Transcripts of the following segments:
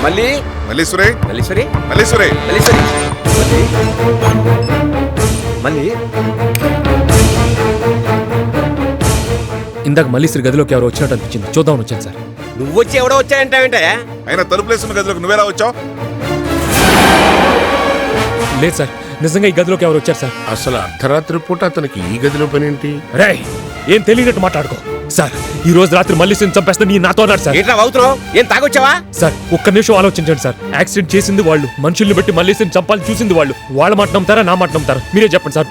మల్లీశ్వరి మల్లీశ్వరి మల్లీశ్వరి మల్లీశ్వరి మళ్ళీ ఇందాక మల్లీశ్వరి గదిలోకి ఎవరు వచ్చినట్టు అనిపించింది, చూద్దామని వచ్చాను సార్. నువ్వు వచ్చి ఎవడో వచ్చాయంటావేంటే? ఆయన తలుపులేసిన గదిలోకి నువ్వేలా వచ్చావు? లేదు సార్, నిజంగా ఈ గదిలోకి ఎవరు వచ్చారు సార్. అసలు అర్ధరాత్రి పూట అతనికి ఈ గదిలో పనేంటి? రేయ్, ఏం తెలియనట్టు మాట్లాడుకో సార్. ఈ రోజు రాత్రి మల్లీశ్వరిని చంపేస్తే నీ నాతో అన్నాడు సార్. ఏంట్రా అవుతున్నావు? ఏం తాగొచ్చావా? సార్ ఒక్క నిమిషం ఆలోచించండి సార్. యాక్సిడెంట్ చేసింది వాళ్ళు, మనుషుల్ని బట్టి మల్లీశ్వరిని చంపాలని చూసింది వాళ్ళు. వాళ్ళ మాట నమ్ముతారా, నా మాట నమ్ముతారా? మీరే చెప్పండి సార్.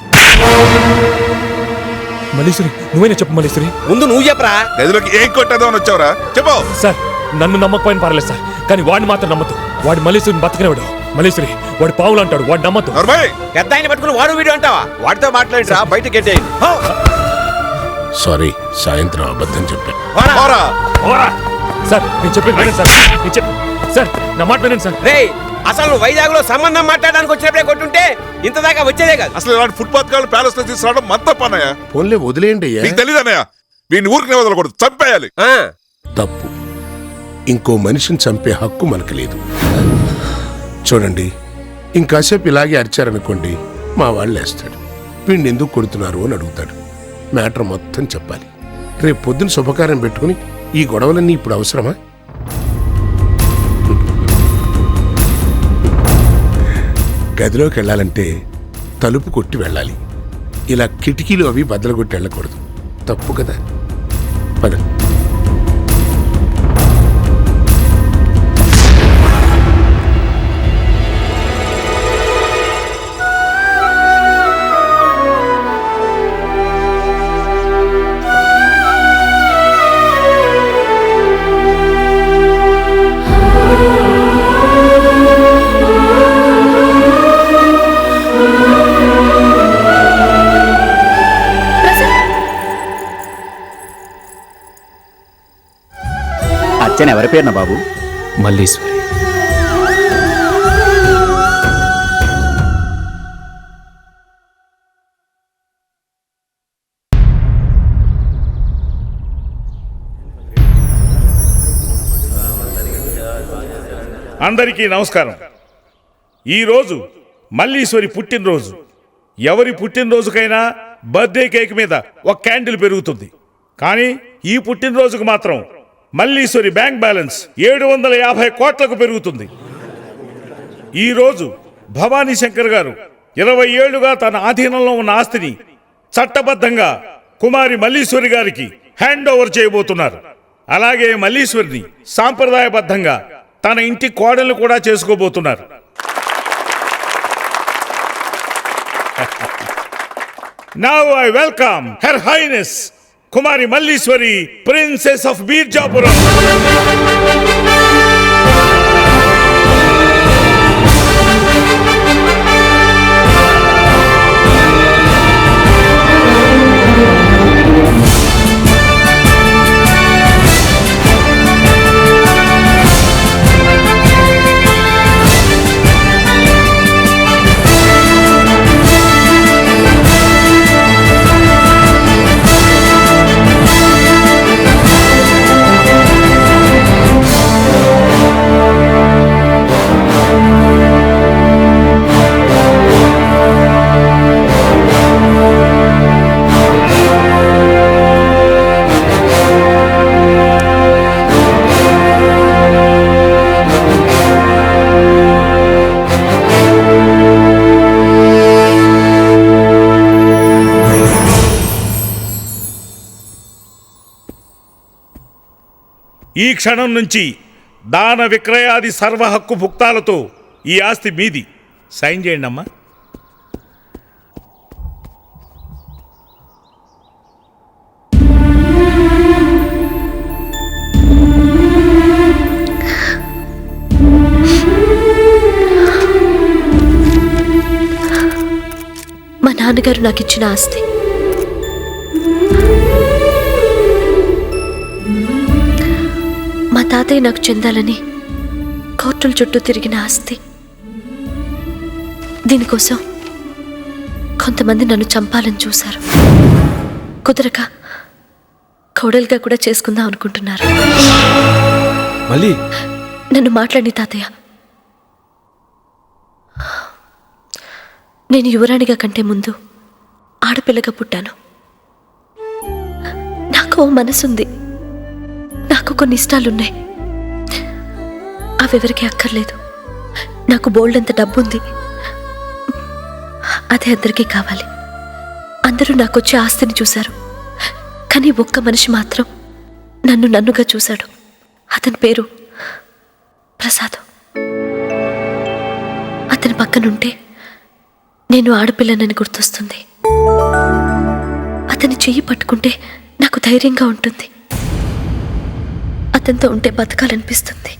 మల్లీశ్వరి, నువ్వేనా చెప్పు మల్లీశ్వరి. ముందు నువ్వు చెప్పరా. గదిలోకి ఏం కొట్టేదో అని వచ్చావురా? చెప్పు సార్, నన్ను నమ్మకపోయిన పర్లేదు సార్, కానీ వాడిని మాత్రం నమ్మద్దు. వాడు మల్లీశ్వరిని బతకనేవాడు. మల్లీశ్వరి వాడు పావులు అంటాడు, వాడు నమ్మద్దు. పెద్ద ఆయన పట్టుకుని వాడు వీడియో అంటావా? వాడితో మాట్లాడిరా, బయటకి గెట్టేయండి. సారీ, సాయంత్రం అబద్ధం చెప్పా. సార్ నేను చెప్పేది వినండి సార్. సార్ నా మాట వినండి సార్. రే, అసలు నువ్వు వైజాగ్ లో సంబంధం మాట్లాడడానికి వచ్చినప్పుడే కొట్టుంటే ఇంత దాకా వచ్చేదే కాదు. అసలు ఇలాంటి ఫుట్పాత్ కాళ్ళు ప్యాలెస్ లో తీసుకురావడం మత పన్నయ్య. ఫోన్లే వదిలేయండి అయ్యా. నీకు తెలియదు అన్నయ్య, వీడిని ఊరికి వదలకూడదు, చంపేయాలి. తప్పు. ఇంకో మనిషిని చంపే హక్కు మనకు లేదు. చూడండి, ఇంకాసేపు ఇలాగే అరిచారనుకోండి, మా వాళ్ళు వేస్తాడు. వీడిని ఎందుకు కొడుతున్నారు అని అడుగుతాడు. మ్యాటర్ మొత్తం చెప్పాలి. రేపు పొద్దున శుభకార్యం పెట్టుకుని ఈ గొడవలన్నీ ఇప్పుడు అవసరమా? గదిలోకి వెళ్ళాలంటే తలుపు కొట్టి వెళ్ళాలి. ఇలా కిటికీలు అవి బద్దలు కొట్టి వెళ్ళకూడదు. తప్పు కదా. పద. అచ్చని ఎవరి పేరున బాబు? మల్లీశ్వరి. అందరికీ నమస్కారం. ఈరోజు మల్లీశ్వరి పుట్టినరోజు. ఎవరి పుట్టినరోజుకైనా బర్త్డే కేక్ మీద ఒక క్యాండిల్ పెరుగుతుంది. కానీ ఈ పుట్టినరోజుకు మాత్రం మల్లీశ్వరి బ్యాంక్ బ్యాలెన్స్ 750 కోట్లకు పెరుగుతుంది. ఈరోజు భవానీ శంకర్ గారు 20 ఏళ్లుగా తన ఆధీనంలో ఉన్న ఆస్తిని చట్టబద్ధంగా కుమారి మల్లీశ్వరి గారికి హ్యాండ్ ఓవర్ చేయబోతున్నారు. అలాగే మల్లీశ్వరిని సాంప్రదాయబద్ధంగా తన ఇంటి కోడలు కూడా చేసుకోబోతున్నారు. Now I welcome Her Highness Kumari Malleswari, princess of Birjapuram. ఈ క్షణం నుంచి దాన విక్రయాది సర్వ హక్కు భుక్తాలతో ఈ ఆస్తి మీది. సైన్ చేయండి అమ్మా. మా నాన్నగారు నాకు ఇచ్చిన ఆస్తి. మా తాతయ్య నాకు చెందాలని కోర్టుల చుట్టూ తిరిగిన ఆస్తి. దీనికోసం కొంతమంది నన్ను చంపాలని చూశారు. కుదరక కోడలుగా కూడా చేసుకుందాం అనుకుంటున్నారు. మళ్ళీ నన్ను మాట్లాడి తాతయ్య. నేను యువరాణిగా కంటే ముందు ఆడపిల్లగా పుట్టాను. నాకు ఓ మనసుంది, నాకు కొన్ని ఇష్టాలున్నాయి. అవెవరికి అక్కర్లేదు. నాకు బోల్డంత డబ్బుంది, అదే అందరికీ కావాలి. అందరూ నాకొచ్చే ఆస్తిని చూశారు, కానీ ఒక్క మనిషి మాత్రం నన్ను నన్నుగా చూశాడు. అతని పేరు ప్రసాద్. అతని పక్కనుంటే నేను ఆడపిల్లనని గుర్తొస్తుంది. అతని చెయ్యి పట్టుకుంటే నాకు ధైర్యంగా ఉంటుంది. అతనితో ఉంటే బతకాలనిపిస్తుంది.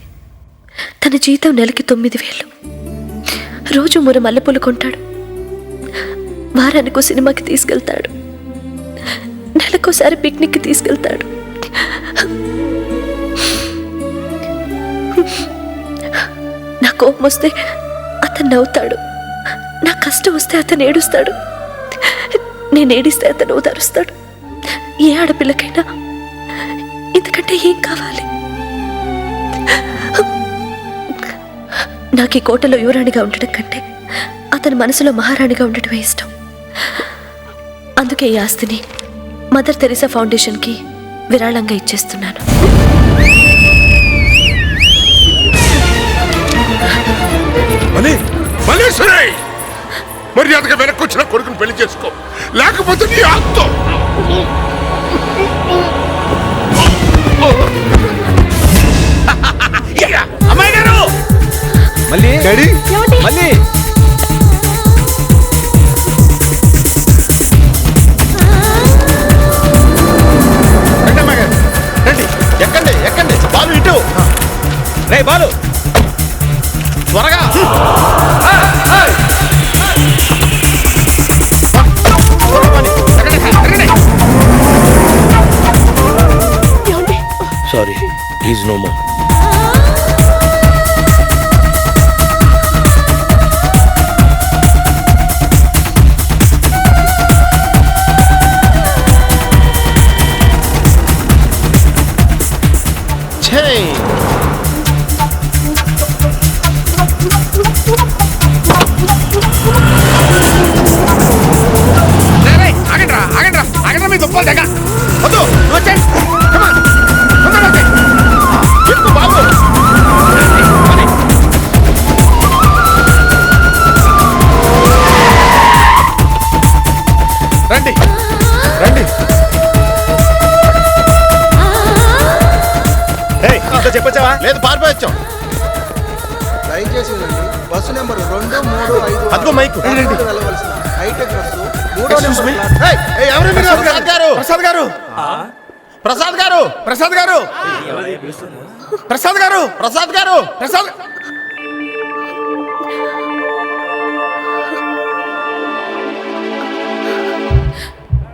తన జీతం నెలకి 9,000. రోజు 3 మల్లెపూలు కొంటాడు. వారానికో సినిమాకి తీసుకెళ్తాడు. నెలకోసారి పిక్నిక్కి తీసుకెళ్తాడు. నా కోపం వస్తే అతను నవ్వుతాడు. నా కష్టం వస్తే అతను ఏడుస్తాడు. నేను ఏడిస్తే అతను ఓదారుస్తాడు. ఏ ఆడపిల్లకైనా ఇంతకంటే ఏం కావాలి? నాకు ఈ కోటలో యువరాణిగా ఉండడం కంటే అతని మనసులో మహారాణిగా ఉండటమే ఇష్టం. అందుకే ఈ ఆస్తిని మదర్ తెరీసా ఫౌండేషన్కి విరాళంగా ఇచ్చేస్తున్నాను. మర్యాదగా వెనక్కి వచ్చిన కొడుకుని పెళ్లి చేసుకో, లేకపోతే నీ ఆత్తో. అమ్మాయి గారు మళ్ళీ మళ్ళీ ఎక్కండి ఎక్కండి, బాలు ఇటు. రే బాలు త్వరగా. Sorry, is no more. ఆగండ్రా మీ దుప్పలు దగ్గర వద్దు, వచ్చేయ్. Come on. తొందరగా వచ్చేయ్. ఎక్కు బాబు. రండి రండి. ఇంట్లో చెప్పొచ్చావా? లేదు, పారిపోయొచ్చాం. దయచేసి వినండి. బస్సు నెంబర్ 2, 3, 5 అదిగో మైకు. వెళ్ళవలసిన హైటెక్ బస్సు 3వ నెంబర్ ఎవరు మీరు? ప్రసాద్ గారు, ప్రసాద్ గారు, ప్రసాద్ గారు, ప్రసాద్ గారు, ప్రసాద్ గారు, ప్రసాద్ గారు, ప్రసాద్.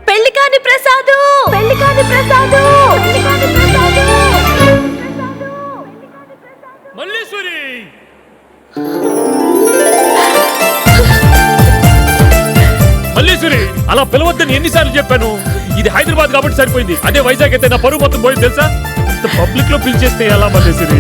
పెళ్లి కాని ప్రసాదు, పెళ్లి కాని ప్రసాదు, పెళ్లి కాని ప్రసాదు. మల్లేశ్వరి మల్లేశ్వరి అలా పిలవద్దని ఎన్నిసార్లు చెప్పాను. ఇది హైదరాబాద్ కాబట్టి సరిపోయింది. అదే వైజాగ్ అయితే నా పరువు మొత్తం పోయింది తెలుసా. పబ్లిక్ లో పిలిచేస్తే ఎలా మల్లేశ్వరి?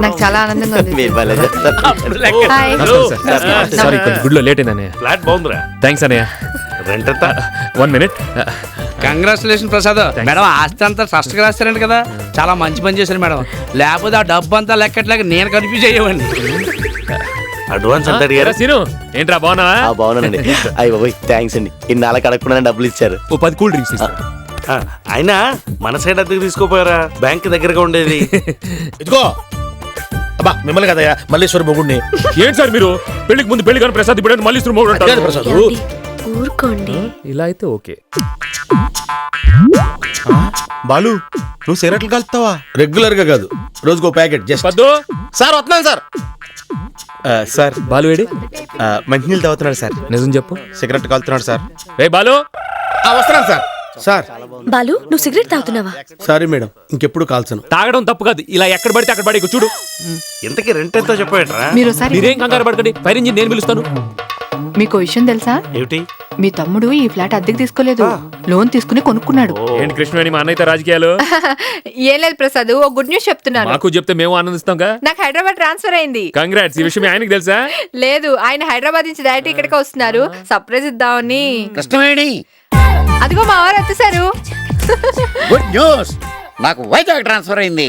నాకు చాలా ఆనందంగా ఉంది. సారీ కొంచెం గుడ్లో లేట్ అయిందన్నయ్య. ఫ్లాట్ బాగుందిరా. థ్యాంక్స్ అన్నయ్య. రెంట్ ఎంత? 1 minute. కంగ్రాచులేషన్ ప్రసాద్. మేడం ఆస్తి అంతా ట్రస్ట్ గా రాస్తారంట కదా, చాలా మంచి పని చేశారు మేడం. లేకపోతే ఆ డబ్బు అంతా లెక్కట్లేక నేను కన్ఫ్యూజ్ అయ్యేవాడిని. అడ్వాన్స్ అంటే అడిగారా? సీను ఏంట్రా బాగున్నావా? బాగున్నానండి. అయ్యి బాబోయ్, థ్యాంక్స్ అండి. ఇన్నాళ్ళకి అడగకుండా డబ్బులు ఇచ్చారు. ఓ 10 కూల్ డ్రింక్స్ ఇస్తా. అయినా మన సైడ్ అద్దెకి తీసుకోపోయారా, బ్యాంక్ దగ్గరగా ఉండేది. ఇదిగో అబ్బా మిమ్మల్ని కదయ్యా మల్లేశ్వరి మొగుడిని. ఏంటి సార్ మీరు పెళ్లికి ముందు పెళ్లి కానీ ప్రసాద్ ఇప్పుడు మళ్ళీ ఇస్తున్న మొగుడు అంటారు. ప్రసాద్ ఏమండి? ఊరుకోండి. ఇలా అయితే ఓకే. బాలు నువ్వు సిగరెట్లు కలుపుతావా? రెగ్యులర్ గా కాదు, రోజుకో ప్యాకెట్ జస్ట్. పద్దు సార్ వస్తున్నాను సార్. సార్ బాలువేడి మంచినీళ్ళు తాగుతున్నాడు సార్. నిజం చెప్పు. సిగరెట్ కాలుతున్నాడు సార్. రే బాలు వస్తున్నాను సార్. సార్ బాలు నువ్వు సిగరెట్ తాగుతున్నావా? సారీ మేడం, ఇంకెప్పుడు కాల్చను. తాగడం తప్పు కాదు, ఇలా ఎక్కడ పడితే అక్కడ పడి చూడు. ఇంతకీ రెంట్ ఎంతో చెప్పేట్రా? మీరు ఒకసారి మీరేం కంగారు పడకండి, ఫైర్ ఇంజిన్ నేను పిలుస్తాను. మీకు విషయం తెలుసా? ఏమిటి? మీ తమ్ముడు ఈ ఫ్లాట్ అద్దెకి తీసుకోలేదు, లోన్ తీసుకుని కొనుక్కున్నాడు. ఏంటి కృష్ణవేణి మా అన్నయ్యతో రాజకీయాలు? ఏం లేదు ప్రసాద్, ఓ గుడ్ న్యూస్ చెప్తున్నాను. మాకు చెప్తే మేము ఆనందిస్తాంగా. నాకు హైదరాబాద్ ట్రాన్స్ఫర్ అయింది. కంగ్రాట్స్. ఈ విషయం ఆయనకి తెలుసా? లేదు, ఆయన హైదరాబాద్ నుంచి డైరెక్ట్ ఇక్కడికి వస్తున్నారు, సర్ప్రైజ్ ఇద్దామని. కృష్ణవేణి అదిగో మా వారు వచ్చేసారు. గుడ్ న్యూస్, నాకు వైజాగ్ ట్రాన్స్ఫర్ అయింది.